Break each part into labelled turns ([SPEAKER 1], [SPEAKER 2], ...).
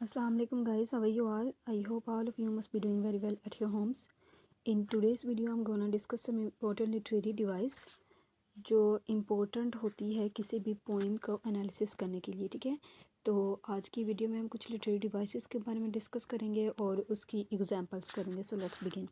[SPEAKER 1] Assalamu alaikum guys, how are you all? I hope all of you must be doing very well at your homes. In today's video I'm gonna discuss some important literary device जो important होती है किसी भी poem को analysis करने के लिए, ठीक है। तो आज की वीडियो में हम कुछ लिटरेरी डिवाइसेस के बारे में डिस्कस करेंगे और उसकी एग्जांपल्स करेंगे। So let's begin.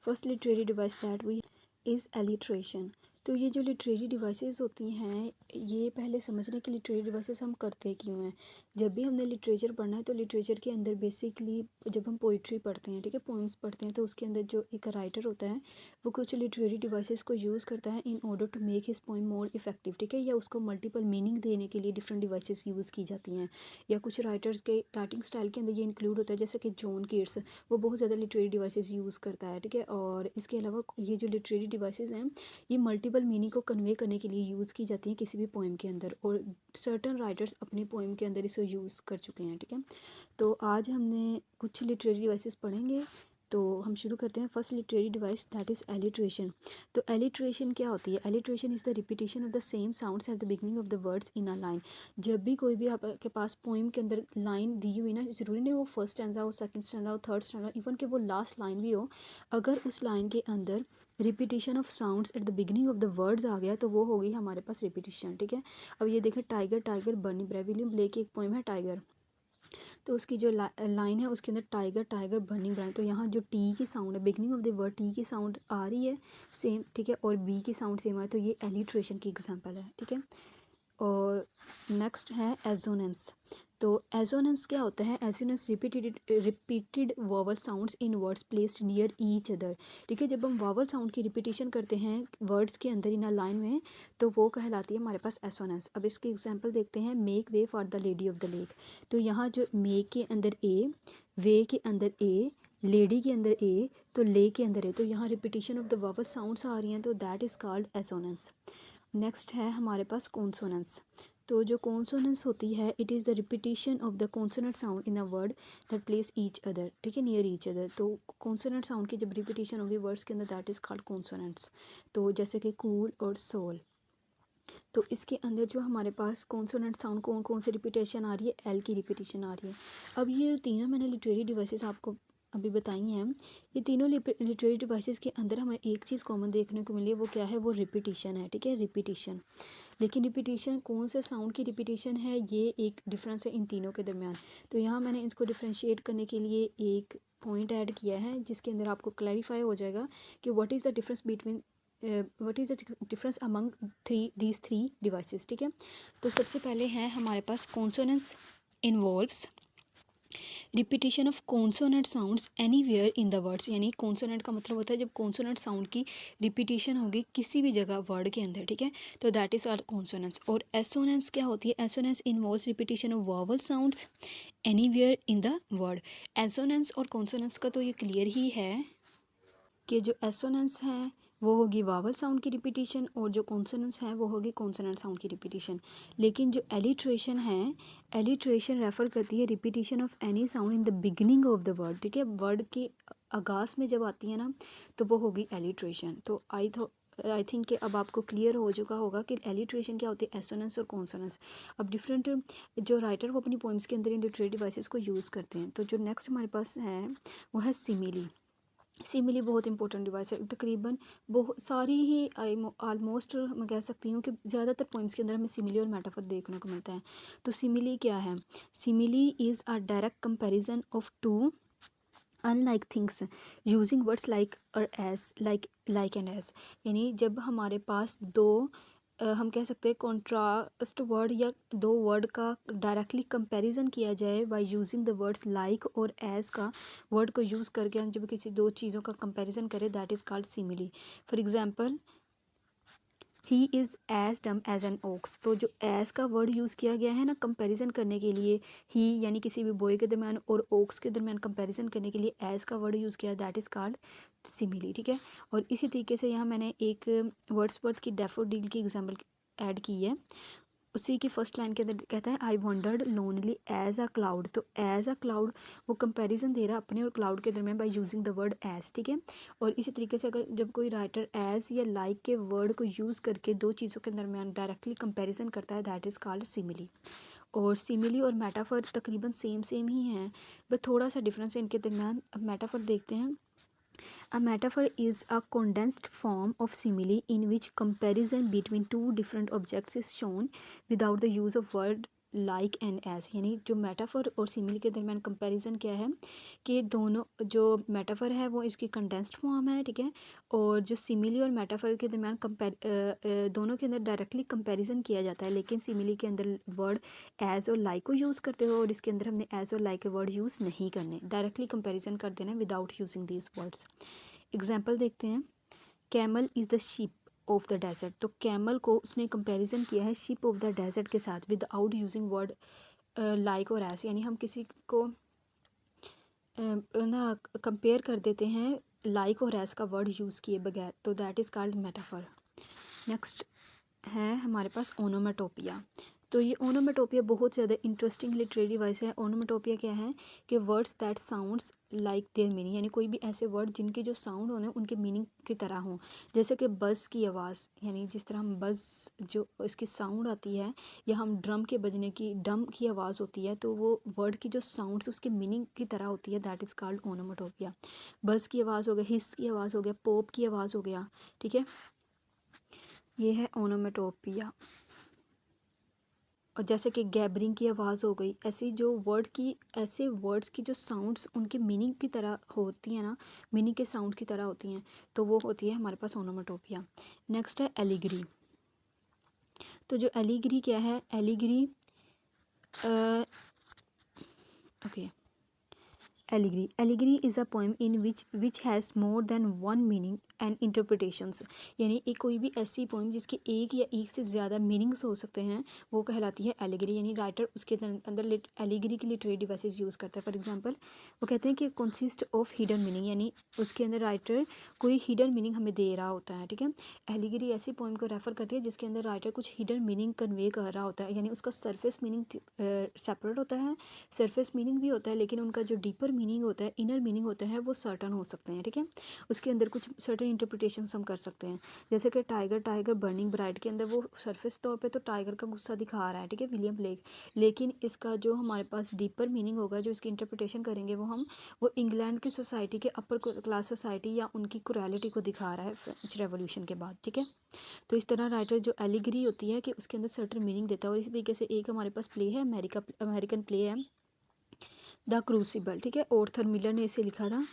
[SPEAKER 1] First literary device that we is alliteration. तो ये जो लिटरेरी डिवाइसेस होती हैं, ये पहले समझने के लिटरेरी डिवाइसेस हम करते क्यों हैं। जब भी हमने लिटरेचर पढ़ना है तो लिटरेचर के अंदर बेसिकली जब हम पोइट्री पढ़ते हैं, ठीक है, पोइम्स पढ़ते हैं, तो उसके अंदर जो एक राइटर होता है वो कुछ लिटरेरी डिवाइसेस को यूज़ करता है in order to make his poem more effective, ठीक है, या उसको मल्टीपल मीनिंग देने के लिए डिफरेंट डिवाइसेस यूज़ की जाती हैं। या कुछ राइटर्स के राइटिंग स्टाइल के अंदर ये इंक्लूड होता है, जैसे कि जॉन कीट्स, वो बहुत ज़्यादा लिटरेरी डिवाइसेस यूज़ करता है, ठीक है। और इसके अलावा ये जो लिटरेरी डिवाइसेस हैं ये मल्टीपल मीनिंग को कन्वे करने के लिए यूज़ की जाती हैं किसी भी पोइम के अंदर, और सर्टन राइटर्स अपनी पोइम के अंदर इसे यूज़ कर चुके हैं, ठीक है। तो आज हमने कुछ लिटरेरी डिवाइसेस पढ़ेंगे। तो हम शुरू करते हैं। First literary device that is alliteration. तो एलिट्रेशन क्या होती है? Alliteration is the repetition of the same sounds at the beginning of the words in a line. जब भी कोई भी आपके पास पोइम के अंदर लाइन दी हुई ना, ज़रूरी नहीं वो फर्स्ट स्टैंजा हो, सेकंड स्टैंजा हो, थर्ड स्टैंजा, इवन कि वो लास्ट लाइन भी हो, अगर उस लाइन के अंदर repetition of sounds at the beginning of the words आ गया तो वो होगी हमारे पास रिपीटिशन, ठीक है। अब ये देखें, टाइगर टाइगर बर्नी ब्रेड, विलियम ब्लेक की एक पोइम है टाइगर। तो उसकी जो लाइन है उसके अंदर टाइगर टाइगर बर्निंग ब्रांड, तो यहाँ जो टी की साउंड है, beginning of the word T की साउंड आ रही है सेम, ठीक है, और बी की साउंड सेम है, तो ये एलिट्रेशन की एग्जांपल है, ठीक है। और नेक्स्ट है एजोनेंस। तो एजोनेंस क्या होता है? एजोनेंस रिपीटेड वॉवल साउंड्स इन words placed near each other, ठीक है। जब हम वॉवल साउंड की रिपीटेशन करते हैं वर्ड्स के अंदर इन अ लाइन में, तो वो कहलाती है हमारे पास एसोनेंस। अब इसके एग्जांपल देखते हैं। Make way for the lady of the lake. तो यहाँ जो मेक के अंदर ए, वे के अंदर ए, लेडी के अंदर ए, तो ले के अंदर ए, तो यहाँ repetition of the vowel sounds आ रही हैं, तो that is called assonance. Next है हमारे पास कॉन्सोनेंस। तो जो कॉन्सोनेंस होती है, it is the repetition of the consonant sound in a word that place each other, ठीक है, नियर ईच अदर। तो कॉन्सोनेंट साउंड की जब रिपीटिशन होगी वर्ड्स के अंदर, दैट इज़ कॉल्ड कॉन्सोनेंट्स। तो जैसे कि कूल और सोल। तो इसके अंदर जो हमारे पास कॉन्सोनेंट साउंड कौन कौन सी रिपीटेशन आ रही है? एल की रिपीटेशन आ रही है। अब ये तीनों मैंने लिटरेरी डिवाइसेस आपको अभी बताई हैं। ये तीनों लिटरेरी डिवाइसेस के अंदर हमें एक चीज़ कॉमन देखने को मिली है, वो क्या है? वो रिपीटिशन है, ठीक है, रिपीटिशन। लेकिन रिपीटिशन कौन से साउंड की रिपीटिशन है, ये एक डिफरेंस है इन तीनों के दरमियान। तो यहाँ मैंने इसको डिफ्रेंशिएट करने के लिए एक पॉइंट ऐड किया है, जिसके अंदर आपको क्लैरिफाई हो जाएगा कि what is the difference between what is the difference among these three devices, ठीक है। तो सबसे पहले है हमारे पास consonance involves repetition of consonant sounds anywhere in the words. यानी कॉन्सोनेंट का मतलब होता है जब कॉन्सोनेंट साउंड की रिपीटिशन होगी किसी भी जगह वर्ड के अंदर, ठीक है, तो दैट इज़ आर कॉन्सोनेंट्स। और एसोनेंस क्या होती है? Assonance involves repetition of vowel sounds anywhere in the word. Assonance और कॉन्सोनेंस का तो ये क्लियर ही है कि जो एसोनेंस है वो होगी वावल साउंड की रिपीटिशन, और जो कॉन्सोनेंस है वो होगी कॉन्सोनेंट साउंड की रिपीटिशन। लेकिन जो एलिट्रेशन है, एलिट्रेशन रेफर करती है repetition of any sound in the beginning of the word, ठीक है, वर्ड के आगाज़ में जब आती है ना, तो वो होगी एलिट्रेशन। तो आई थिंक कि अब आपको क्लियर हो चुका होगा कि एलिट्रेशन क्या होती है, एसोनेंस और कॉन्सोनेंस। अब डिफरेंट जो राइटर वो अपनी पोइम्स के अंदर इन लिटरेरी डिवाइसेस को यूज़ करते हैं। तो जो नेक्स्ट हमारे पास है वो है सिमिली। सिमिली बहुत इंपॉर्टेंट डिवाइस है। तकरीबन बहुत सारी ही आलमोस्ट मैं कह सकती हूँ कि ज़्यादातर पोइम्स के अंदर हमें सिमिली और मेटाफर देखने को मिलता है। तो सिमिली क्या है? Simile is a direct comparison of two unlike things using words like और एज, लाइक एंड एज। यानी जब हमारे पास दो हम कह सकते हैं कॉन्ट्रास्ट वर्ड या दो वर्ड का डायरेक्टली कंपैरिजन किया जाए by using the words like और एज का वर्ड को यूज़ करके हम जब किसी दो चीज़ों का कंपैरिजन करें, that is called simile. For example, he is as dumb as an ox. तो जो एज का वर्ड यूज़ किया गया है ना कंपैरिजन करने के लिए, ही यानी किसी भी बॉय के दरमियान और ओक्स के दरमियान कंपैरिजन करने के लिए एज का वर्ड यूज़ किया, दैट इज़ कॉल्ड सिमिली, ठीक है। और इसी तरीके से यहाँ मैंने एक वर्ड्सवर्थ की डैफोडिल की एग्जाम्पल ऐड की है। उसी की फर्स्ट लाइन के अंदर कहता है I wandered lonely as a cloud. तो एज अ क्लाउड वो कंपैरिजन दे रहा है अपने और क्लाउड के दरमियान by using the word as, ठीक है। और इसी तरीके से अगर जब कोई राइटर एज या लाइक के वर्ड को यूज़ करके दो चीज़ों के दरमियान डायरेक्टली कंपैरिजन करता है, दैट इज़ कॉल्ड सिमिली। और सिमिली और मेटाफर तकरीबन सेम ही हैं, बस थोड़ा सा डिफरेंस है इनके दरमियान। अब मेटाफर देखते हैं। A metaphor is a condensed form of simile in which comparison between two different objects is shown without the use of word like and as। यानी जो मेटाफर और सिमिली के दरमियान कंपैरिजन क्या है कि दोनों, जो मेटाफर है वो इसकी कंडेंस्ड फॉर्म है, ठीक है, और जो सिमिली और मेटाफर के दरमियान दोनों के अंदर डायरेक्टली कंपैरिजन किया जाता है, लेकिन सिमिली के अंदर वर्ड एज और लाइक को यूज़ करते हो और इसके अंदर हमने एज और लाइक के वर्ड यूज़ नहीं करने, डायरेक्टली कंपैरिजन कर देना without using these words. Example देखते हैं। Camel is the ship of the desert. तो कैमल को उसने कंपैरिजन किया है शिप ऑफ द डेजर्ट के साथ विदाउट यूजिंग वर्ड लाइक और एस। यानी हम किसी को ना कंपेयर कर देते हैं लाइक और एस का वर्ड यूज़ किए बगैर, तो that is called metaphor. Next है हमारे पास ओनोमेटोपिया। तो ये ओनोमेटोपिया बहुत ज़्यादा इंटरेस्टिंग लिटरेरी डिवाइस है। ओनोमेटोपिया क्या है कि words that sounds like there meaning, यानी कोई भी ऐसे वर्ड जिनके जो साउंड होने उनके मीनिंग की तरह हों। जैसे कि बज़ की आवाज़, यानी जिस तरह हम बज़ जो इसकी साउंड आती है, या हम ड्रम के बजने की डम की आवाज़ होती है, तो वो वर्ड की जो साउंड्स उसके मीनिंग की तरह होती है, that is called onomatopoeia. Buzz की आवाज़ हो गया, हिस की आवाज़ हो गया, पॉप की आवाज़ हो गया, ठीक है, ये है ओनोमेटोपिया। और जैसे कि गैबरिंग की आवाज़ हो गई, ऐसी जो वर्ड की, ऐसे वर्ड्स की जो साउंड्स उनके मीनिंग की तरह होती हैं ना, मीनिंग के साउंड की तरह होती हैं, तो वो होती है हमारे पास ओनोमेटोपिया। नेक्स्ट है एलिगरी। तो जो एलिगरी क्या है, allegory okay, allegory is a poem in which has more than one meaning and interpretations. यानी एक कोई भी ऐसी पोएम जिसके एक या एक से ज़्यादा मीनिंग्स हो सकते हैं, वो कहलाती है एलिगरी। यानी राइटर उसके अंदर एलिगरी की लिटरेरी डिवाइसेस यूज़ करता है। फॉर एग्जांपल वो कहते हैं कि कंसिस्ट ऑफ हिडन मीनिंग, यानी उसके अंदर राइटर कोई हिडन मीनिंग हमें दे रहा होता है, ठीक है। एलिगरी ऐसी पोएम को रेफ़र करती है जिसके अंदर राइटर कुछ हिडन मीनिंग कन्वे कर रहा होता है, यानी उसका सरफेस मीनिंग सेपरेट होता है, सरफेस मीनिंग भी होता है, लेकिन उनका जो डीपर मीनिंग होता है, इनर मीनिंग होता है, वो सर्टन हो सकते हैं, ठीक है। उसके अंदर कुछ सर्टन इंटरप्रिटेशंस हम कर सकते हैं। जैसे कि टाइगर बर्निंग ब्राइड के अंदर वो सरफेस तौर पे तो टाइगर का गुस्सा दिखा रहा है, ठीक है, विलियम ब्लेक, लेकिन इसका जो हमारे पास डीपर मीनिंग होगा, जो इसकी इंटरप्रिटेशन करेंगे वो इंग्लैंड की सोसाइटी के अपर क्लास सोसाइटी या उनकी क्रुएलिटी को दिखा रहा है फ्रेंच रेवोल्यूशन के बाद, ठीक है। तो इस तरह राइटर जो एलिगरी होती है कि उसके अंदर सर्टन मीनिंग देता है। और इसी तरीके से एक हमारे पास प्ले है, अमेरिकन प्ले है द क्रूसिबल, ठीक है, ऑर्थर मिलर ने इसे लिखा था,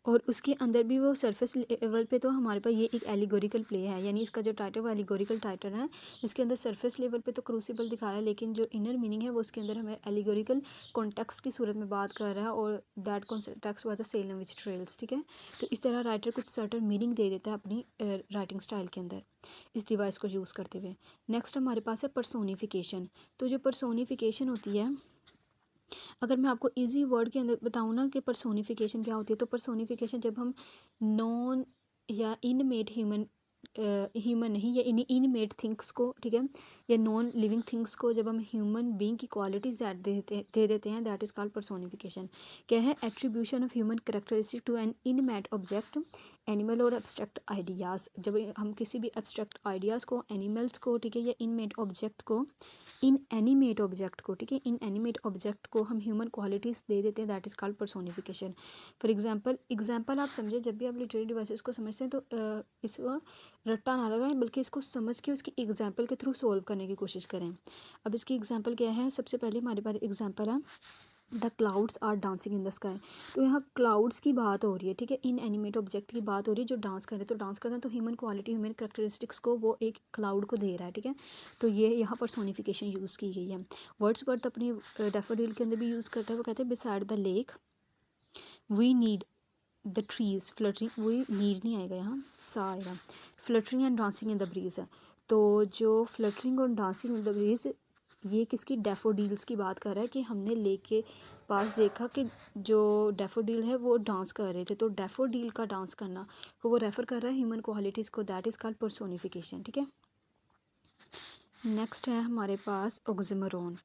[SPEAKER 1] और उसके अंदर भी वो सरफेस लेवल पे तो हमारे पास ये एक एलिगोरिकल प्ले है, यानी इसका जो टाइटल वो एलिगोरिकल टाइटल है। इसके अंदर सरफेस लेवल पे तो क्रूसिबल दिखा रहा है, लेकिन जो इनर मीनिंग है वो उसके अंदर हमें एलिगोरिकल कॉन्टेक्स्ट की सूरत में बात कर रहा है, और that context was the Salem which trails, ठीक है। तो इस तरह राइटर कुछ सर्टन मीनिंग दे देता है अपनी राइटिंग स्टाइल के अंदर इस डिवाइस को यूज़ करते हुए। नेक्स्ट हमारे पास है पर्सोनिफिकेशन। तो जो पर्सोनिफिकेशन होती है, अगर मैं आपको इजी वर्ड के अंदर बताऊँ ना कि पर्सोनिफिकेशन क्या होती है, तो पर्सोनिफिकेशन जब हम नॉन या इनमेट ह्यूमन नहीं या इनमेट थिंग्स को, ठीक है, या नॉन लिविंग थिंग्स को जब हम ह्यूमन बीइंग की क्वालिटीज़ दे देते हैं, दैट इज़ कॉल्ड पर्सोनिफिकेशन। क्या है, attribution of human characteristic to an inanimate object, animal और एब्स्ट्रैक्ट आइडियाज़। जब हम किसी भी एब्स्ट्रैक्ट आइडियाज़ को, एनिमल्स को, ठीक है, या इनमेट ऑब्जेक्ट को, इन एनिमेट ऑब्जेक्ट को, ठीक है, इन एनिमेट ऑब्जेक्ट को हम ह्यूमन क्वालिटीज़ दे देते हैं, that is called personification. For example आप समझे, जब भी आप लिटरेरी डिवाइसेस को समझते हैं तो इसको रट्टा ना लगाएं, बल्कि इसको समझ के उसकी एग्जांपल के थ्रू सॉल्व करने की कोशिश करें। अब इसकी एग्जांपल क्या है, सबसे पहले हमारे पास एग्जांपल है the clouds are dancing in the sky. तो यहाँ क्लाउड्स की बात हो रही है, ठीक है, इन एनिमेट ऑब्जेक्ट की बात हो रही है जो डांस कर रहे हैं, तो डांस करते हैं तो ह्यूमन क्वालिटी, ह्यूमन करेक्टरिस्टिक्स को वो एक क्लाउड को दे रहा है, ठीक है। तो ये यहाँ पर सोनिफिकेशन यूज़ की गई है। वर्ड्सवर्थ अपनी डैफोडिल के अंदर भी यूज़ करता है, वो कहते हैं beside the lake we need the trees fluttering, वही नीड नहीं आएगा यहाँ, सा आएगा, fluttering and dancing in the breeze है। तो जो फ्लटरिंग और डांसिंग इन द ब्रीज, ये किसकी, डैफोडिल्स की बात कर रहा है कि हमने लेक के पास देखा कि जो डैफोडिल है वो डांस कर रहे थे, तो डैफोडिल का डांस करना को वो रेफ़र कर रहा है ह्यूमन क्वालिटीज़ को, दैट इज़ कॉल्ड पर्सोनिफिकेशन, ठीक है। नेक्स्ट है हमारे पास ऑक्सिमोरोन।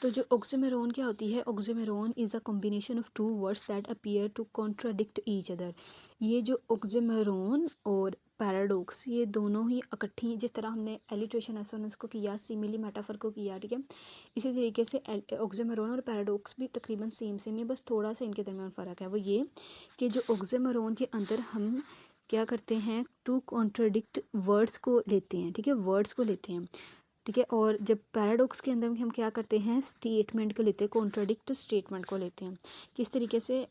[SPEAKER 1] तो जो ऑक्सिमोरोन क्या होती है, oxymoron is a combination of two words that appear to contradict each other. ये जो ऑक्सिमोरोन और पैराडॉक्स ये दोनों ही इकट्ठी, जिस तरह हमने एलिट्रेशन एसोनेंस को किया, सिमिली मेटाफर को किया, ठीक है, इसी तरीके से ऑक्सिमोरोन और पैराडॉक्स भी तकरीबन सेम सेम है, बस थोड़ा सा इनके दरमियान फ़र्क है। वो ये कि जो ऑक्सिमोरोन के अंदर हम क्या करते हैं, टू कॉन्ट्राडिक्ट वर्ड्स को लेते हैं, ठीक है, वर्ड्स को लेते हैं, ठीक है। और जब पैराडॉक्स के अंदर हम क्या करते हैं, स्टेटमेंट को लेते हैं, कॉन्ट्राडिक्ट स्टेटमेंट को लेते हैं। किस तरीके से,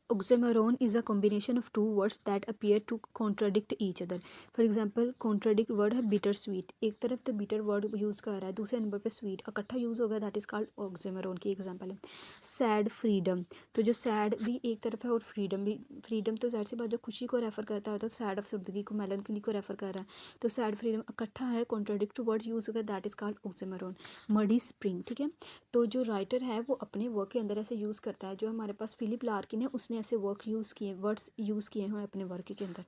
[SPEAKER 1] oxymoron is a combination of two words that appear to contradict each other. For example contradict word है बिटर स्वीट, एक तरफ तो बिटर वर्ड यूज़ कर रहा है, दूसरे नंबर पे स्वीट इकट्ठा यूज़ हो गया, दैट इज़ कॉल्ड ऑक्सिमोरोन की एग्जांपल है। सैड फ्रीडम, तो जो सैड भी एक तरफ है और फ्रीडम भी, फ्रीडम तो जाहिर सी बात जो खुशी को रेफर करता है, तो सैड अफसुर्दगी को, मेलनकली को रेफर कर रहा है, तो सैड फ्रीडम इकट्ठा है, कॉन्ट्राडिक्ट वर्ड यूज़ हो गया, that is called oxymoron. Muddy spring, ठीक है। तो जो राइटर है वो अपने वर्क के अंदर ऐसे यूज़ करता है, जो हमारे पास फिलिप लार्किन है उसने ऐसे वर्ड्स यूज़ किए हैं अपने वर्क के अंदर।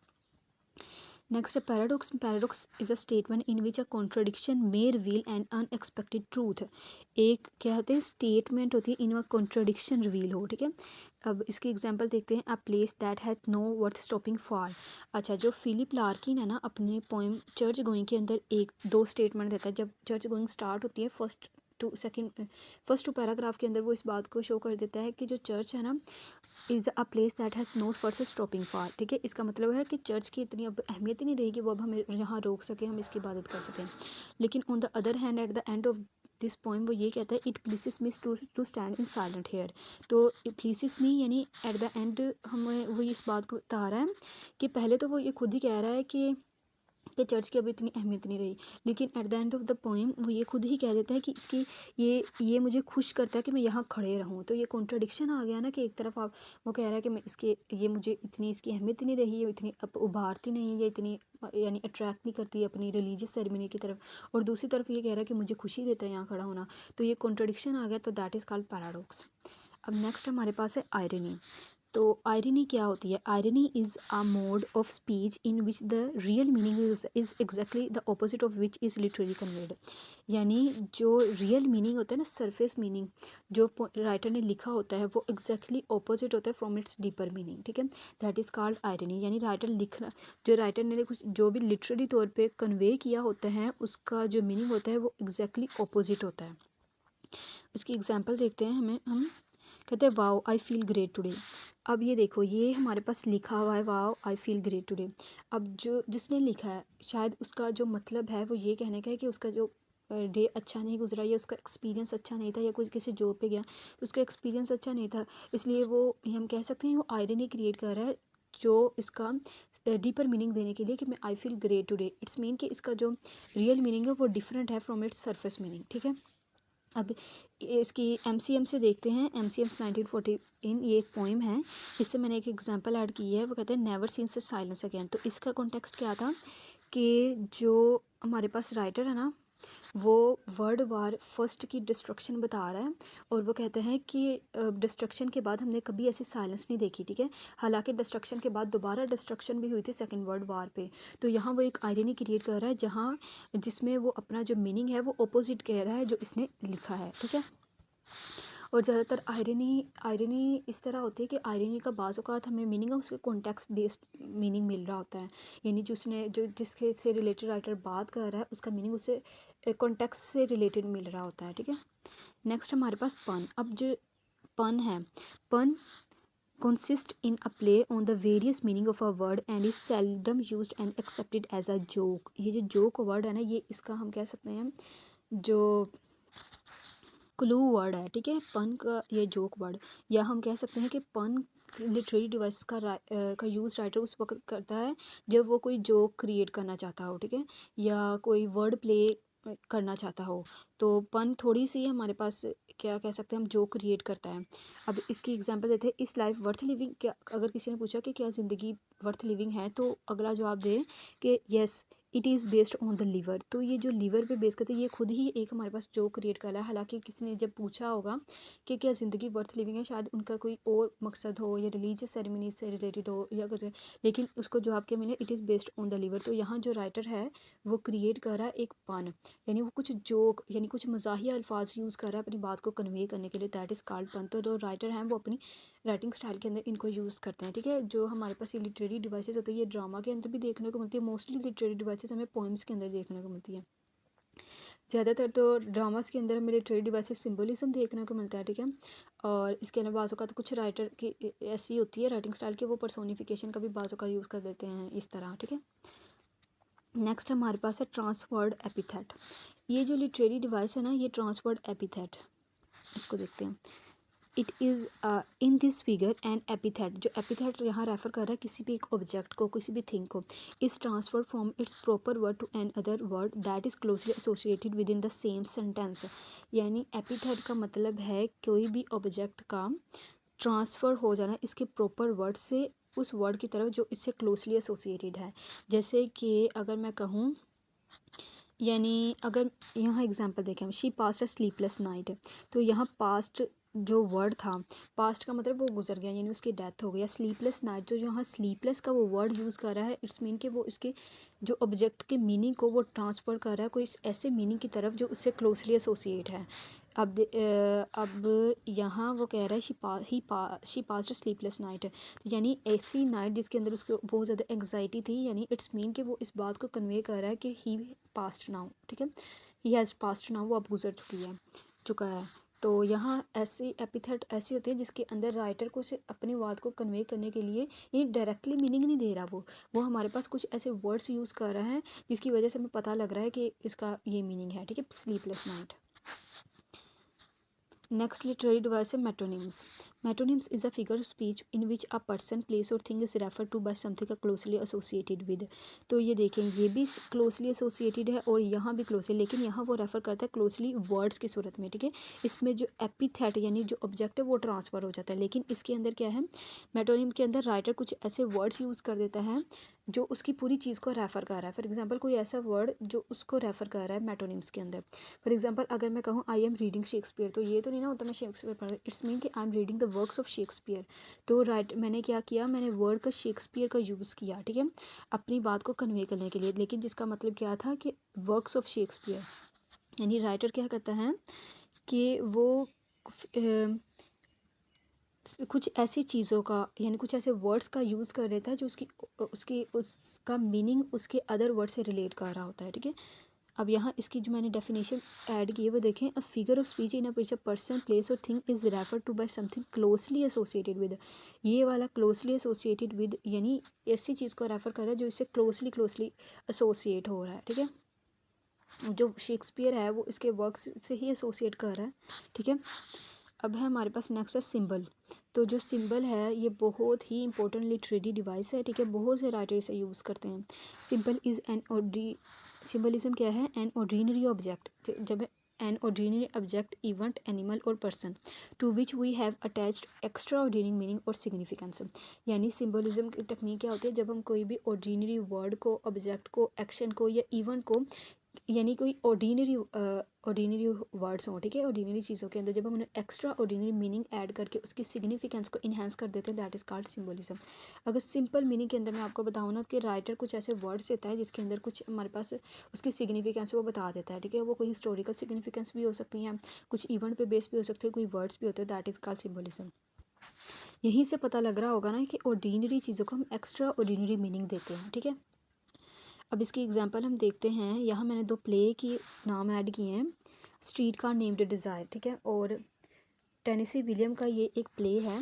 [SPEAKER 1] नेक्स्ट है paradox. Paradox is a statement in which a contradiction may reveal N unexpected truth. एक क्या होते हैं, स्टेटमेंट होती है, इन अ कॉन्ट्रडिक्शन रिवील हो, ठीक है। अब इसकी एग्जांपल देखते हैं, अ place that hath know worth stopping for. अच्छा, जो फिलिप लार्किन है ना, अपने पोएम चर्च गोइंग के अंदर एक दो स्टेटमेंट देता है। जब चर्च गोइंग स्टार्ट होती है, फर्स्ट टू पैराग्राफ के अंदर वो इस बात को शो कर देता है कि जो चर्च है ना, is a place that has no first stopping for, ठीक है। इसका मतलब है कि चर्च की इतनी अब अहमियत ही नहीं रहेगी, वो अब हमें यहाँ रोक सके, हम इसकी इबादत कर सकें। लेकिन on the other hand, at the end of this poem वो ये कहता है, it pleases me to stand in silent hair. तो प्लीसेस मी यानी एट द एंड हमें वो इस बात को बता रहा है कि पहले तो वो ये खुद ही कह रहा है कि चर्च की अभी इतनी अहमियत नहीं रही, लेकिन eight the end of the poem वो ये खुद ही कह देता है कि इसकी ये मुझे खुश करता है कि मैं यहाँ खड़े रहूँ। तो ये कॉन्ट्रडिक्शन आ गया ना, कि एक तरफ आप वो कह रहा है कि मैं इसके ये मुझे इतनी इसकी अहमियत नहीं रही है, इतनी अब उभारती नहीं है, या इतनी यानी अट्रैक्ट नहीं करती अपनी रिलीजियस सेरेमनी की तरफ, और दूसरी तरफ ये कह रहा है कि मुझे खुशी देता है यहाँ खड़ा होना। तो ये कॉन्ट्रडिक्शन आ गया, तो दैट इज़ कॉल्ड पैराडॉक्स। अब नेक्स्ट हमारे पास है आयरनी। तो आयरनी क्या होती है, irony is a mode of speech in which the real meaning is exactly the opposite of which is literally conveyed. यानी जो रियल मीनिंग होता है ना, सरफेस मीनिंग जो राइटर ने लिखा होता है, वो एग्जैक्टली ऑपोजिट होता है फ्रॉम इट्स डीपर मीनिंग, ठीक है। That is called irony. यानी जो राइटर ने कुछ जो भी लिटरली तौर पे कन्वे किया होता है, उसका जो मीनिंग होता है वो एग्जैक्टली ऑपोजिट होता है। इसकी एग्जाम्पल देखते हैं, हम कहते हैं wow I feel great today. अब ये देखो, ये हमारे पास लिखा हुआ है wow I feel great today. अब जो जिसने लिखा है, शायद उसका जो मतलब है वो ये कहने का है कि उसका जो डे अच्छा नहीं गुजरा, या उसका एक्सपीरियंस अच्छा नहीं था, या कुछ किसी जॉब पे गया तो उसका एक्सपीरियंस अच्छा नहीं था, इसलिए वो हम कह सकते हैं वो आयरनी क्रिएट कर रहा है, जो इसका डीपर मीनिंग देने के लिए कि मैं I feel great today. It's mean कि इसका जो रियल मीनिंग है वो डिफरेंट है फ्रॉम इट्स सरफेस मीनिंग, ठीक है। अब इसकी एमसीएम से देखते हैं, एमसीएम्स 1914, ये एक पोइम है, इससे मैंने एक एग्जांपल ऐड की है। वो कहते हैं नेवर सीन्स साइलेंस अगेन। तो इसका कॉन्टेक्स्ट क्या था कि जो हमारे पास राइटर है ना, वो वर्ल्ड वार फर्स्ट की डिस्ट्रक्शन बता रहा है, और वो कहते हैं कि डिस्ट्रक्शन के बाद हमने कभी ऐसी साइलेंस नहीं देखी, ठीक है। हालांकि डिस्ट्रक्शन के बाद दोबारा डिस्ट्रक्शन भी हुई थी सेकेंड वर्ल्ड वार पे। तो यहाँ वो एक आयरनी क्रिएट कर रहा है, जहाँ जिसमें वो अपना जो मीनिंग है वो अपोजिट कह रहा है जो इसने लिखा है, ठीक है। और ज़्यादातर आयरनी इस तरह होती है कि आयरनी का बाज़ औक़ात हमें मीनिंग है उसके कॉन्टेक्स्ट बेस्ड मीनिंग मिल रहा होता है, यानी जो जिसके से रिलेटेड राइटर बात कर रहा है उसका मीनिंग उसे कॉन्टेक्स्ट से रिलेटेड मिल रहा होता है, ठीक है। नेक्स्ट हमारे पास पन। अब जो पन है, पन consist in a play on the various meaning of a word and is seldom used and accepted as a joke। ये जो joke वर्ड है ना, ये इसका हम कह सकते हैं जो क्लू वर्ड है, ठीक है। पन का ये जोक वर्ड, या हम कह सकते हैं कि पन लिटरेरी डिवाइस का यूज़ राइटर उस वक्त करता है जब वो कोई जोक क्रिएट करना चाहता हो, ठीक है, या कोई वर्ड प्ले करना चाहता हो। तो पन थोड़ी सी हमारे पास क्या कह सकते हैं हम, जोक क्रिएट करता है। अब इसकी एग्जांपल देते हैं, इस लाइफ वर्थ लिविंग। क्या अगर किसी ने पूछा कि क्या ज़िंदगी वर्थ लिविंग है, तो अगला जवाब दे कि yes it is based on the lever. तो ये जो लीवर पे बेस करते हैं, ये खुद ही एक हमारे पास जोक क्रिएट करा है। हालांकि किसी ने जब पूछा होगा कि क्या ज़िंदगी वर्थ लिविंग है, शायद उनका कोई और मकसद हो या रिलीजियस सेरेमनी से रिलेटेड हो या कुछ, लेकिन उसको जवाब क्या मिले, it is based on the lever. तो यहाँ जो राइटर है वो क्रिएट कर रहा है एक पन, यानी वो कुछ जोक यानी कुछ मज़ाहिया अल्फाज यूज़ कर रहा है अपनी बात को कन्वे करने के लिए, दैट इज़ कॉल्ड पन। तो जो राइटर हैं वो अपनी राइटिंग स्टाइल के अंदर इनको यूज़ करते हैं, ठीक है। जो हमारे पास ये लिटरेरी डिवाइसेस होती है, ये ड्रामा के अंदर भी देखने को मिलती है। मोस्टली लिटरेरी डिवाइसेस हमें पोइम्स के अंदर देखने को मिलती है। ज़्यादातर तो ड्रामास के अंदर हमें लिटरेरी डिवाइसेस सिम्बोलिज्म देखने को मिलता है, ठीक है। और इसके अलावा बाज़ औक़ात कुछ राइटर की ऐसी होती है राइटिंग स्टाइल की, वो पर्सोनिफिकेशन का भी बाज़ औक़ात यूज़ कर देते हैं इस तरह, ठीक है। नेक्स्ट हमारे पास है ट्रांसवर्ड एपिथेट। ये जो लिटरेरी डिवाइस है ना, ये ट्रांसवर्ड एपिथेट, इसको देखते हैं। It is in this figure an epithet. जो एपिथेट यहाँ रेफर कर रहा है किसी भी एक ऑब्जेक्ट को, किसी भी थिंग को, is transfer from its proper word to another word that is closely associated with in the same sentence. यानी एपिथेट का मतलब है कोई भी ऑब्जेक्ट का ट्रांसफ़र हो जाना इसके प्रॉपर वर्ड से उस वर्ड की तरफ जो इससे क्लोजली एसोसिएटेड है। जैसे कि अगर मैं कहूँ, यानी अगर यहाँ एग्जांपल देखें, she passed a sleepless night, तो यहाँ पास्ट जो वर्ड था, पास्ट का मतलब वो गुजर गया यानी उसकी डेथ हो गई। स्लीपलेस नाइट, तो जो यहाँ स्लीपलेस का वो वर्ड यूज़ कर रहा है, इट्स मीन कि वो इसके जो ऑब्जेक्ट के मीनिंग को वो ट्रांसफ़र कर रहा है कोई ऐसे मीनिंग की तरफ जो उससे क्लोजली एसोसिएट है। अब यहाँ वो कह रहा है she passed a sleepless night, यानी ऐसी नाइट जिसके अंदर उसको बहुत ज़्यादा एंग्जाइटी थी, यानी इट्स मीन कि वो इस बात को कन्वे कर रहा है कि ही पास्ट नाउ, ठीक है, ही हैज़ पास्ट नाउ, वो अब गुजर चुका है। तो यहाँ ऐसी एपिथेट ऐसी होती है जिसके अंदर राइटर को सिर्फ अपनी बात को कन्वे करने के लिए ये डायरेक्टली मीनिंग नहीं दे रहा, वो हमारे पास कुछ ऐसे वर्ड्स यूज़ कर रहा है जिसकी वजह से हमें पता लग रहा है कि इसका ये मीनिंग है, ठीक है, sleepless night. Next literary device है metonyms. Metonyms is a figure of speech in which a person, place or thing is referred to by something closely associated with. तो ये देखें, ये भी closely associated है और यहाँ भी closely, लेकिन यहाँ वो रेफ़र करता है closely words की सूरत में, ठीक है। इसमें जो epithet यानी जो ऑब्जेक्ट है वो ट्रांसफ़र हो जाता है, लेकिन इसके अंदर क्या है, मेटोनिम के अंदर राइटर कुछ ऐसे वर्ड्स यूज़ कर देता है जो उसकी पूरी चीज़ को रेफ़र कर रहा है। फॉर एग्जांपल कोई ऐसा वर्ड जो उसको रेफ़र कर रहा है मेटोनिम्स के अंदर। फॉर एग्जांपल अगर मैं कहूँ आई एम रीडिंग शेक्सपियर, तो ये तो नहीं ना होता मैं शेक्सपियर पढ़ रही, इट्स मीन कि I am reading the works of Shakespeare. तो मैंने क्या किया, मैंने वर्ड का शेक्सपियर का यूज़ किया, ठीक है, अपनी बात को कन्वे करने के लिए, लेकिन जिसका मतलब क्या था कि वर्क्स ऑफ शेक्सपियर, यानी राइटर क्या करता है कि वो कुछ ऐसी चीज़ों का यानी कुछ ऐसे वर्ड्स का यूज़ कर लेता है जो उसका मीनिंग उसके अदर वर्ड से रिलेट कर रहा होता है, ठीक है। अब यहाँ इसकी जो मैंने डेफिनेशन ऐड की है वो देखें, a figure of speech in a person, place और thing is refer to by something closely associated with. ये वाला क्लोजली एसोसिएटेड विद यानी ऐसी चीज़ को रेफ़र कर रहा है जो इससे क्लोजली एसोसिएट हो रहा है, ठीक है। जो शेक्सपियर है वो इसके वर्क से ही एसोसिएट कर रहा है, ठीक है। अब है हमारे पास नेक्स्ट है सिंबल। तो जो सिंबल है ये बहुत ही इंपॉर्टेंट लिटरेरी डिवाइस है, ठीक है, बहुत से राइटर इसे यूज़ करते हैं। सिंबलिज्म क्या है, एन ऑर्डिनरी ऑब्जेक्ट, जब an ordinary object, event, animal और person to which we have attached extraordinary meaning और सिग्निफिकेंस। यानी सिंबलिज्म की टेक्निक क्या होती है, जब हम कोई भी ऑर्डिनरी वर्ड को, ऑब्जेक्ट को, एक्शन को या इवेंट को, यानी कोई ऑर्डिनरी वर्ड्स हों, ठीक है, ऑर्डिनरी चीज़ों के अंदर जब हम उन्हें एक्स्ट्रा ऑर्डिनरी मीनिंग ऐड करके उसकी सिग्निफिकेंस को इन्हेंस कर देते हैं, दैट इज़ कॉल्ड सिंबलिज्म। अगर सिंपल मीनिंग के अंदर मैं आपको बताऊँ ना कि राइटर कुछ ऐसे वर्ड्स देता है जिसके अंदर कुछ हमारे पास उसकी सिग्निफिकेंस वो बता देता है, ठीक है, वो कोई हिस्टोरिकल सिग्निफिकेंस भी हो सकती है, कुछ इवेंट पे बेस भी हो सकते हैं, कोई वर्ड्स भी होते हैं, दैट इज़ कॉल्ड सिंबलिज्म। यहीं से पता लग रहा होगा ना कि ऑर्डिनरी चीज़ों को हम एक्स्ट्रा ऑर्डिनरी मीनिंग देते हैं, ठीक है। अब इसकी एग्जांपल हम देखते हैं, यहाँ मैंने 2 प्ले की नाम ऐड किए हैं, स्ट्रीट कार नेम्ड डिज़ायर, ठीक है, और टेनेसी विलियम का ये एक प्ले है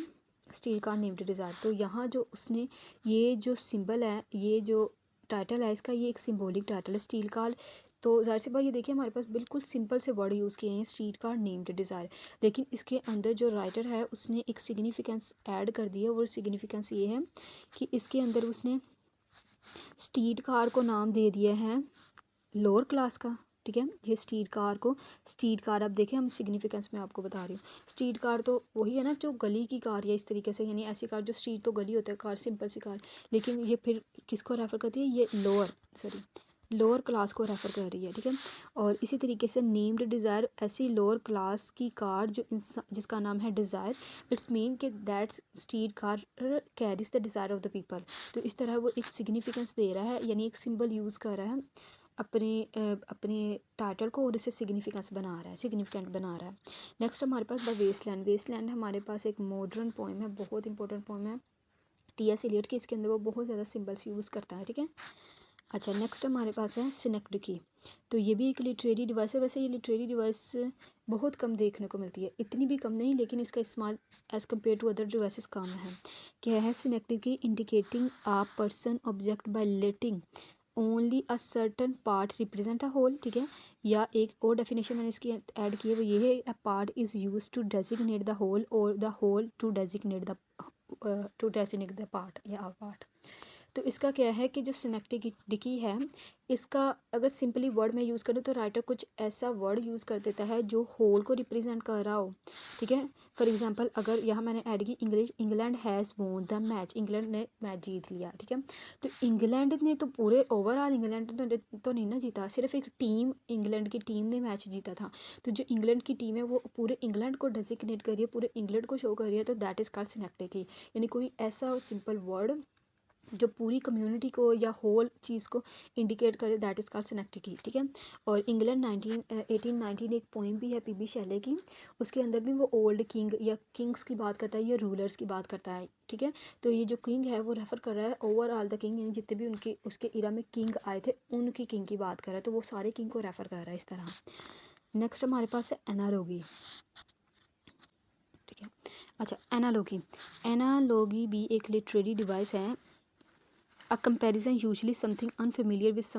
[SPEAKER 1] स्ट्रीट कार नेम्ड डिज़ायर। तो यहाँ जो उसने ये जो सिंबल है, ये जो टाइटल है इसका, ये एक सिंबॉलिक टाइटल है, स्टील कार। तो ज़ाहिर सी बात, ये देखिए हमारे पास बिल्कुल सिंपल से वर्ड यूज़ किए हैं, स्ट्रीट कार नेम्ड डिज़ायर, लेकिन इसके अंदर जो राइटर है उसने एक सिग्निफिकेंस ऐड कर दी है, और सिग्निफिकेंस ये है कि इसके अंदर उसने स्ट्रीट कार को नाम दे दिया है लोअर क्लास का, ठीक है। ये स्ट्रीट कार, अब देखें हम सिग्निफिकेंस में आपको बता रही हूँ, स्ट्रीट कार तो वही है ना जो गली की कार या इस तरीके से, यानी ऐसी कार जो स्ट्रीट तो गली होता है कार, सिंपल सी कार, लेकिन ये फिर किसको रेफर करती है, ये लोअर क्लास को रेफ़र कर रही है, ठीक है। और इसी तरीके से नेम्ड डिज़ायर ऐसी लोअर क्लास की कार जो जिसका नाम है डिज़ायर, इट्स मीन कि that street car carries the desire of the people. तो इस तरह वो एक सिग्निफिकेंस दे रहा है, यानी एक सिंबल यूज़ कर रहा है अपने टाइटल को, और इसे सिग्निफिकेंट बना रहा है। नेक्स्ट हमारे पास द वेस्टलैंड। वेस्टलैंड हमारे पास एक मॉडर्न पोएम है, बहुत इंपॉर्टेंट पोएम है टी.एस. एलियट की। इसके अंदर वो बहुत ज़्यादा सिंबल्स यूज़ करता है, ठीक है। अच्छा, नेक्स्ट हमारे पास है सिनेक्टिकी। तो ये भी एक लिटरेरी डिवाइस है। वैसे ये लिटरेरी डिवाइस बहुत कम देखने को मिलती है, इतनी भी कम नहीं, लेकिन इसका इस्तेमाल as compare to other devices कम है। क्या है synecdoche? Indicating a person object by letting only a certain part represent a whole, ठीक है। या एक और डेफिनेशन मैंने इसकी ऐड की है, वो ये है, a part is use to designate the whole और the whole to designate the part या अ पार्ट। तो इसका क्या है कि जो सिनेक्टिकी है, इसका अगर सिंपली वर्ड में यूज़ करूँ तो राइटर कुछ ऐसा वर्ड यूज़ कर देता है जो होल को रिप्रेजेंट कर रहा हो, ठीक है। फॉर एग्जांपल अगर यहाँ मैंने ऐड की England has won the match, England ने मैच जीत लिया, ठीक है। तो इंग्लैंड ने तो पूरे ओवरऑल इंग्लैंड तो नहीं ना जीता, सिर्फ एक टीम, इंग्लैंड की टीम ने मैच जीता था। तो जो इंग्लैंड की टीम है वो पूरे इंग्लैंड को डेजिग्नेट कर रही है, पूरे इंग्लैंड को शो कर रही है, तो दैट इज़ कॉल्ड सिनेक्टिकी। यानी कोई ऐसा सिंपल वर्ड जो पूरी कम्युनिटी को या होल चीज़ को इंडिकेट करे, दैट इज़ कॉल्ड सिनेक्टिकी, ठीक है। और इंग्लैंड 1819 एक पोइम भी है पी.बी. शेले की, उसके अंदर भी वो ओल्ड किंग या किंग्स की बात करता है या रूलर्स की बात करता है, ठीक है। तो ये जो किंग है वो रेफ़र कर रहा है ओवरऑल द किंग, यानी जितने भी उनके उसके इरा में किंग आए थे उनकी किंग की बात कर रहा है, तो वो सारे किंग को रेफ़र कर रहा है इस तरह। नेक्स्ट हमारे पास है एनालॉगी, ठीक है। अच्छा, एनालॉगी भी एक लिटरेरी डिवाइस है। A comparison usually something unfamiliar with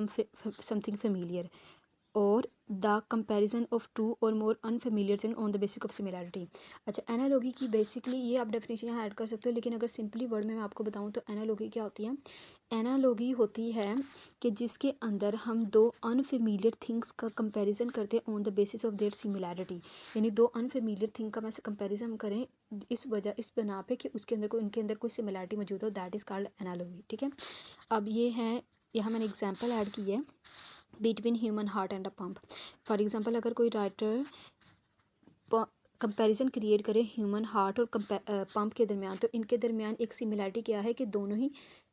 [SPEAKER 1] something familiar, or the comparison of two or more unfamiliar things on the basis of similarity। अच्छा, एनालॉगी की बेसिकली ये आप डेफिनेशन यहाँ ऐड कर सकते हो, लेकिन अगर सिंपली वर्ड में मैं आपको बताऊँ तो एनालॉगी क्या होती है? एनालॉगी होती है कि जिसके अंदर हम दो अनफेमिलियर थिंग्स का कंपैरिजन करते हैं on the basis of their similarity. यानी दो अनफेमिलियर थिंग का वैसे कंपैरिजन करें इस बना पे कि उसके अंदर उनके अंदर कोई सिमिलैरिटी मौजूद हो, दैट इज़ कॉल्ड एनालॉगी, ठीक है। अब ये है, यहाँ मैंने एग्जांपल ऐड की है between human heart and a pump. For example अगर कोई राइटर कंपैरिजन क्रिएट करे ह्यूमन हार्ट और पंप के दरमियान, तो इनके दरमियान एक सिमिलैरिटी क्या है कि दोनों ही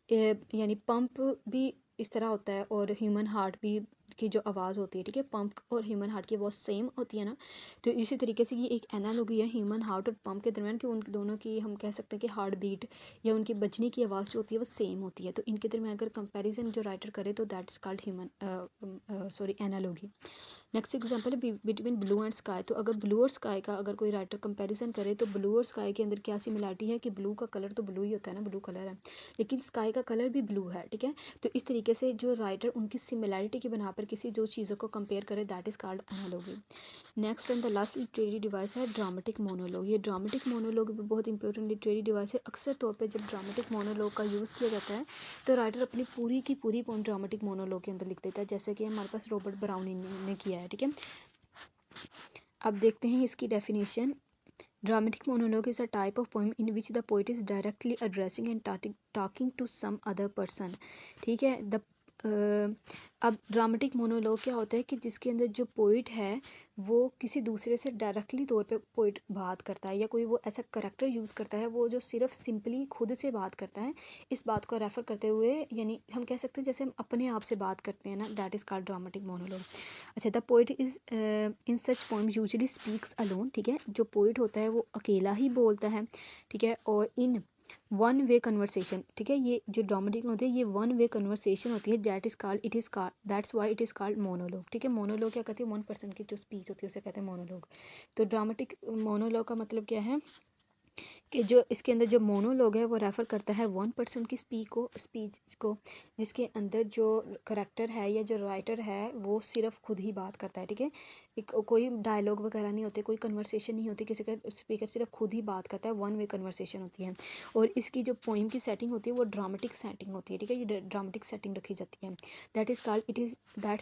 [SPEAKER 1] यानी पंप भी इस तरह होता है और ह्यूमन हार्ट भी की जो आवाज़ होती है, ठीक है, पंप और ह्यूमन हार्ट की आवाज़ सेम होती है ना। तो इसी तरीके से ये एक एनालॉगी है ह्यूमन हार्ट और पंप के दरमियान कि उन दोनों की हम कह सकते हैं कि हार्ट बीट या उनकी बजने की आवाज़ जो होती है वो सेम होती है। तो इनके दरमियान अगर कंपैरिजन जो राइटर करे तो that is called analogy. Next example है बिटवीन ब्लू एंड स्काई। तो अगर ब्लू और स्काई का अगर कोई राइटर कंपैरिजन करे तो ब्लू और स्काई के अंदर क्या सिमिलरिटी है कि ब्लू का कलर तो ब्लू ही होता है ना, ब्लू कलर है, लेकिन स्काई का कलर भी ब्लू है, ठीक है। तो इस तरीके से जो राइटर उनकी सिमिलरिटी की बना पर किसी दो चीज़ों को कंपेयर करे, that is called analogy. Next and the last literary device है ड्रामेटिक मोनोलॉग। ये ड्रामेटिक मोनोलॉग भी बहुत इंपॉर्टेंट लिटरेरी डिवाइस है। अक्सर तौर पे जब ड्रामेटिक मोनोलॉग का यूज़ किया जाता है तो राइटर अपनी पूरी की पूरी पोएम ड्रामेटिक मोनोलॉग के अंदर लिख देता है, जैसे कि हमारे पास रॉबर्ट ब्राउनी ने किया है, ठीक है। अब देखते हैं इसकी definition. Dramatic monologue is a type of poem in which the poet is directly addressing and talking to some other person, ठीक है। अब ड्रामेटिक मोनोलॉग क्या होता है कि जिसके अंदर जो पोइट है वो किसी दूसरे से डायरेक्टली तौर पे पोइट बात करता है, या कोई वो ऐसा करैक्टर यूज़ करता है वो जो सिर्फ सिंपली खुद से बात करता है। इस बात को रेफ़र करते हुए, यानी हम कह सकते हैं जैसे हम अपने आप से बात करते हैं ना, that is called dramatic monologue. अच्छा, the poet is in such poem usually speaks alone, ठीक है। जो पोइट होता है वो अकेला ही बोलता है, ठीक है। और इन वन वे कन्वर्सेशन, ठीक है, ये जो ड्रामेटिक होती है ये वन वे कन्वर्सेशन होती है, that's why it is called monologue, ठीक है। मोनोलॉग क्या कहती है? वन पर्सन की जो स्पीच होती है उसे कहते हैं मोनोलॉग। तो ड्रामेटिक मोनोलॉग का मतलब क्या है कि जो इसके अंदर जो मोनोलॉग है वो रेफ़र करता है वन पर्सन की स्पीच को, जिसके अंदर जो करैक्टर है या जो राइटर है वो सिर्फ खुद ही बात करता है, ठीक है। एक कोई डायलॉग वगैरह नहीं होते, कोई कन्वर्सेशन नहीं होती, किसी का स्पीकर सिर्फ खुद ही बात करता है, वन वे कन्वर्सेशन होती है। और इसकी जो पोइम की सेटिंग होती है वो ड्रामेटिक सेटिंग होती है, ठीक है। ये ड्रामेटिक सेटिंग रखी जाती है, that's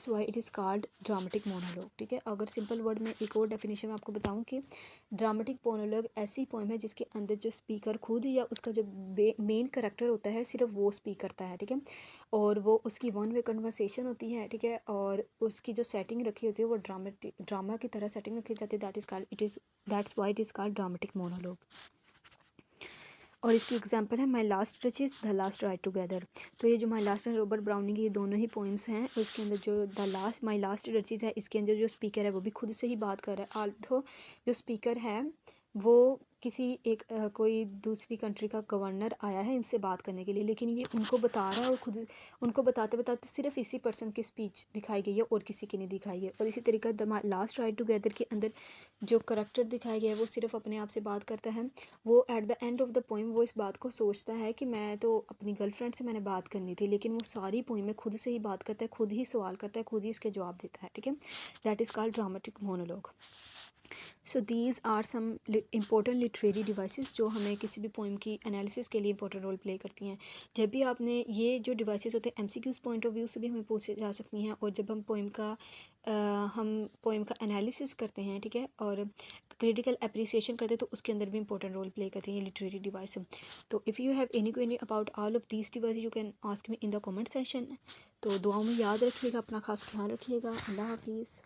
[SPEAKER 1] why it is called dramatic monologue, ठीक है। अगर सिंपल वर्ड में एक और डेफिनेशन मैं आपको बताऊँ कि ड्रामेटिक मोनोलॉग ऐसी पोएम है जिसके अंदर जो स्पीकर खुद या उसका जो मेन करैक्टर होता है सिर्फ वो स्पीक करता है, ठीक है। और वो उसकी वन वे कन्वर्सेशन होती है, ठीक है, और उसकी जो सेटिंग रखी होती है वो ड्रामा की तरह सेटिंग रखी जाती है, that's why it is called dramatic monologue. और इसकी एग्जांपल है my last duchess the last ride together. तो ये जो my last and Robert Browning, ये दोनों ही पोइम्स हैं, इसके अंदर जो the last my last duchess है, इसके अंदर जो स्पीकर है वो भी खुद से ही बात कर रहा है। आल्थो जो स्पीकर है वो किसी एक कोई दूसरी कंट्री का गवर्नर आया है इनसे बात करने के लिए, लेकिन ये उनको बता रहा है और खुद उनको बताते बताते सिर्फ इसी पर्सन की स्पीच दिखाई गई है और किसी की नहीं दिखाई है। और इसी तरीके द लास्ट राइड टुगेदर के अंदर जो करैक्टर दिखाया गया है वो सिर्फ अपने आप से बात करता है। वो eight the end of the poem वो इस बात को सोचता है कि मैं तो अपनी गर्लफ्रेंड से मैंने बात करनी थी, लेकिन वो सारी पोइम में खुद से ही बात करता है, खुद ही सवाल करता है, खुद ही इसके जवाब देता है, ठीक है। That is called dramatic monologue. So these are some important literary devices जो हमें किसी भी पोइम की एनालिसिस के लिए इंपॉर्टेंट रोल प्ले करती हैं। जब भी आपने ये जो डिवाइसेस होते हैं MCQs पॉइंट ऑफ व्यू से भी हमें पूछे जा सकती हैं, और जब हम पोइम का एनालिसिस करते हैं, ठीक है, और क्रिटिकल अप्रिसिएशन करते हैं तो उसके अंदर भी इंपॉर्टेंट रोल प्ले करती हैं लिटरेरी डिवाइस। तो if you have any query about all of these device you can ask me in the comment session. तो दुआओं में याद रखिएगा, अपना खास ख्याल रखिएगा। अल्लाह हाफिज़।